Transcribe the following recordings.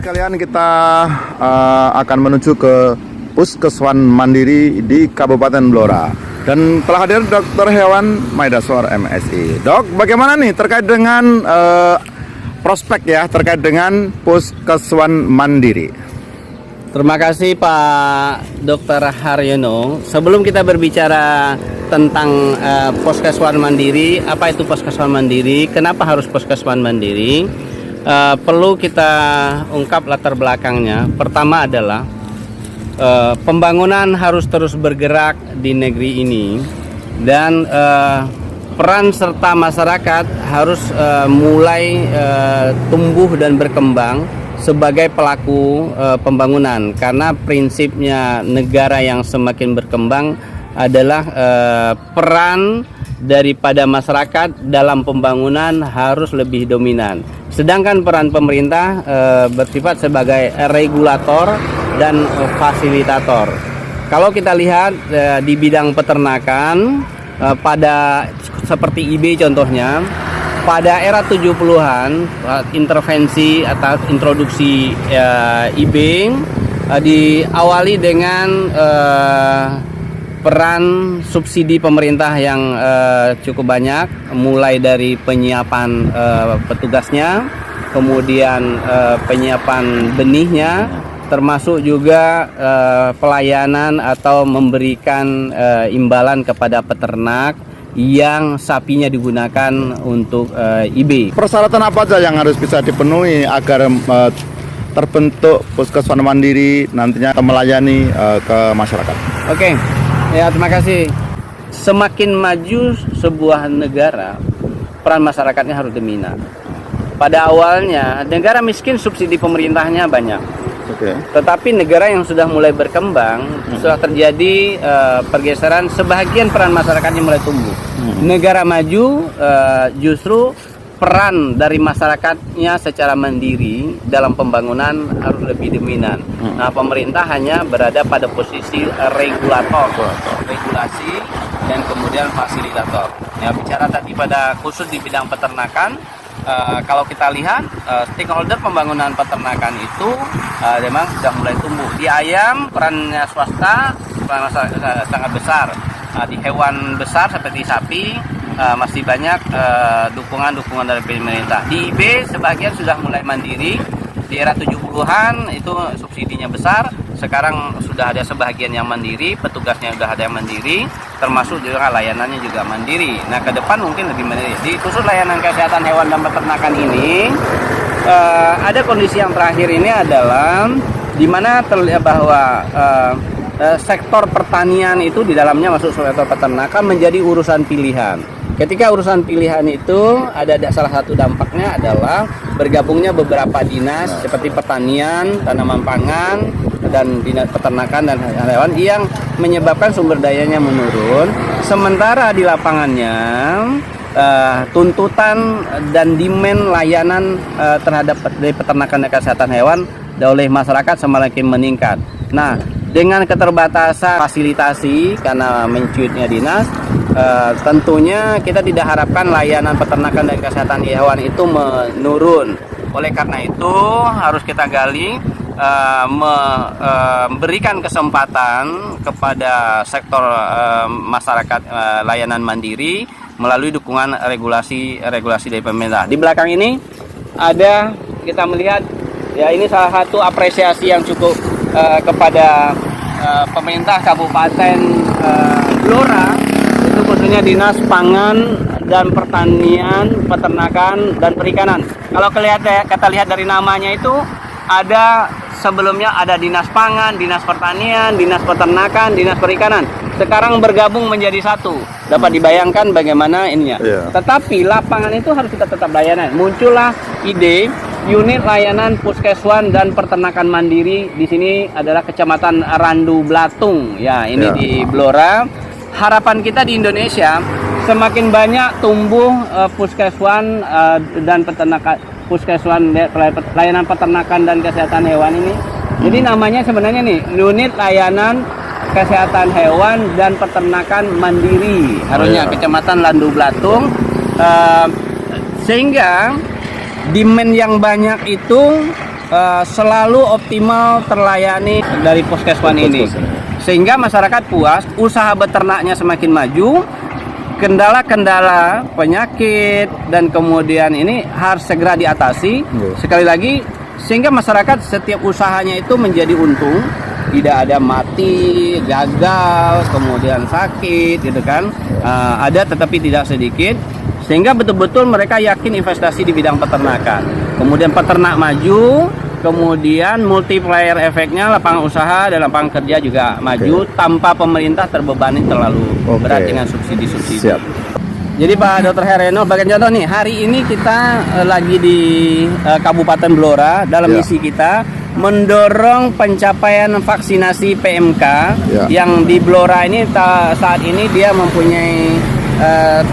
sekalian, kita akan menuju ke Puskeswan Mandiri di Kabupaten Blora. Dan telah hadir Dokter Hewan Maidaswar MSI. Dok, bagaimana nih terkait dengan prospek ya, terkait dengan Puskeswan Mandiri? Terima kasih Pak Dr. Haryono. Sebelum kita berbicara tentang Puskeswan Mandiri, apa itu Puskeswan Mandiri, kenapa harus Puskeswan Mandiri, perlu kita ungkap latar belakangnya. Pertama adalah pembangunan harus terus bergerak di negeri ini, dan peran serta masyarakat harus mulai tumbuh dan berkembang sebagai pelaku pembangunan, karena prinsipnya negara yang semakin berkembang adalah peran daripada masyarakat dalam pembangunan harus lebih dominan. Sedangkan peran pemerintah bersifat sebagai regulator dan fasilitator. Kalau kita lihat di bidang peternakan, pada seperti IB contohnya, pada era 70-an intervensi atau introduksi IB diawali dengan peran subsidi pemerintah yang cukup banyak, mulai dari penyiapan petugasnya, kemudian penyiapan benihnya, termasuk juga pelayanan atau memberikan imbalan kepada peternak yang sapinya digunakan untuk IB. Persyaratan apa saja yang harus bisa dipenuhi agar terbentuk Puskeswan Mandiri nantinya melayani ke masyarakat? Oke. Ya, terima kasih. Semakin maju sebuah negara, peran masyarakatnya harus dominan. Pada awalnya, negara miskin subsidi pemerintahnya banyak. Tetapi negara yang sudah mulai berkembang, sudah terjadi pergeseran, sebagian peran masyarakatnya mulai tumbuh. Negara maju justru peran dari masyarakatnya secara mandiri dalam pembangunan harus lebih dominan. Nah, pemerintah hanya berada pada posisi regulator, regulasi, dan kemudian fasilitator. Ya, bicara tadi pada khusus di bidang peternakan, kalau kita lihat stakeholder pembangunan peternakan itu memang sudah mulai tumbuh. Di ayam perannya swasta sangat besar. Di hewan besar seperti sapi masih banyak dukungan dari pemerintah. Di IB sebagian sudah mulai mandiri. Di era 70-an itu subsidinya besar. Sekarang sudah ada sebagian yang mandiri, petugasnya sudah ada yang mandiri, termasuk juga layanannya juga mandiri. Nah, ke depan mungkin lebih mandiri. Di khusus layanan kesehatan hewan dan peternakan ini, ada kondisi yang terakhir ini adalah di mana terlihat bahwa sektor pertanian itu di dalamnya masuk sektor peternakan menjadi urusan pilihan. Ketika urusan pilihan itu ada salah satu dampaknya adalah bergabungnya beberapa dinas seperti pertanian, tanaman pangan, dan dinas peternakan dan hewan yang menyebabkan sumber dayanya menurun. Sementara di lapangannya tuntutan dan demand layanan terhadap dari peternakan dan kesehatan hewan oleh masyarakat semakin meningkat. Nah, dengan keterbatasan fasilitasi karena mencuitnya dinas, tentunya kita tidak harapkan layanan peternakan dan kesehatan hewan itu menurun. Oleh karena itu harus kita gali, memberikan kesempatan kepada sektor masyarakat layanan mandiri melalui dukungan regulasi dari pemerintah. Di belakang ini ada, kita melihat ya, ini salah satu apresiasi yang cukup kepada pemerintah Kabupaten Blora, itu khususnya Dinas Pangan dan Pertanian, Peternakan dan Perikanan. Kalau kita lihat dari namanya itu ada, sebelumnya ada Dinas Pangan, Dinas Pertanian, Dinas Peternakan, Dinas Perikanan. Sekarang bergabung menjadi satu. Dapat dibayangkan bagaimana ininya. Tetapi lapangan itu harus kita tetap layanan. Muncullah ide unit layanan Puskeswan dan Peternakan Mandiri. Di sini adalah Kecamatan Randu Blatung. Ya, ini di Blora. Harapan kita di Indonesia semakin banyak tumbuh Puskeswan dan peternakan, Puskeswan layanan peternakan dan kesehatan hewan ini. Jadi namanya sebenarnya nih unit layanan kesehatan hewan dan peternakan mandiri, harusnya Kecamatan Randu Blatung, sehingga demand yang banyak itu selalu optimal terlayani dari Puskeswan ini, sehingga masyarakat puas, usaha beternaknya semakin maju, kendala-kendala penyakit dan kemudian ini harus segera diatasi. Sekali lagi, sehingga masyarakat setiap usahanya itu menjadi untung, tidak ada mati, gagal, kemudian sakit, gitu kan. Ada tetapi tidak sedikit, sehingga betul-betul mereka yakin investasi di bidang peternakan. Kemudian peternak maju, kemudian multiplier efeknya lapangan usaha dan lapangan kerja juga maju tanpa pemerintah terbebani terlalu berat dengan subsidi-subsidi. Siap. Jadi Pak Dr. Hereno, bagian contoh nih, hari ini kita lagi di Kabupaten Blora dalam misi kita mendorong pencapaian vaksinasi PMK yang di Blora ini saat ini dia mempunyai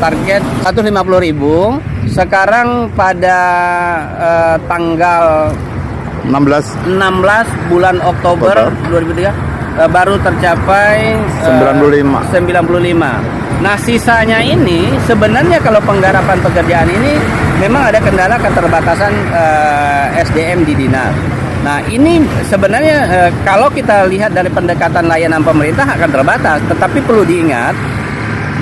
target 150.000. Sekarang pada tanggal 16 bulan Oktober 2003 baru tercapai 95. Nah, sisanya ini sebenarnya kalau penggarapan pekerjaan ini memang ada kendala keterbatasan SDM di dinas. Nah, ini sebenarnya kalau kita lihat dari pendekatan layanan pemerintah akan terbatas, tetapi perlu diingat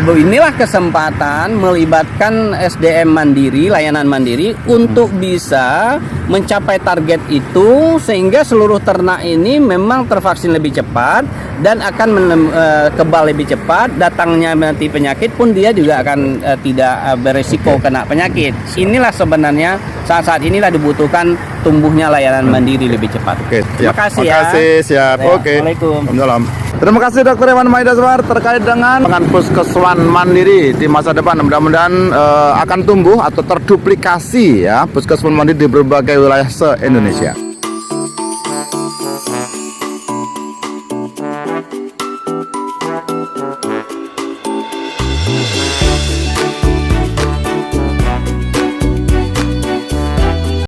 inilah kesempatan melibatkan SDM mandiri, layanan mandiri untuk bisa mencapai target itu, sehingga seluruh ternak ini memang tervaksin lebih cepat dan akan kebal lebih cepat. Datangnya nanti penyakit pun dia juga akan tidak beresiko kena penyakit. Inilah sebenarnya saat inilah dibutuhkan tumbuhnya layanan mandiri lebih cepat. Terima kasih ya. Terima kasih, siap. Assalamualaikum. Waalaikumsalam. Terima kasih Dr. Hewan Maidaswar terkait dengan Puskeswan Mandiri di masa depan. Mudah-mudahan akan tumbuh atau terduplikasi ya Puskeswan Mandiri di berbagai wilayah se-Indonesia.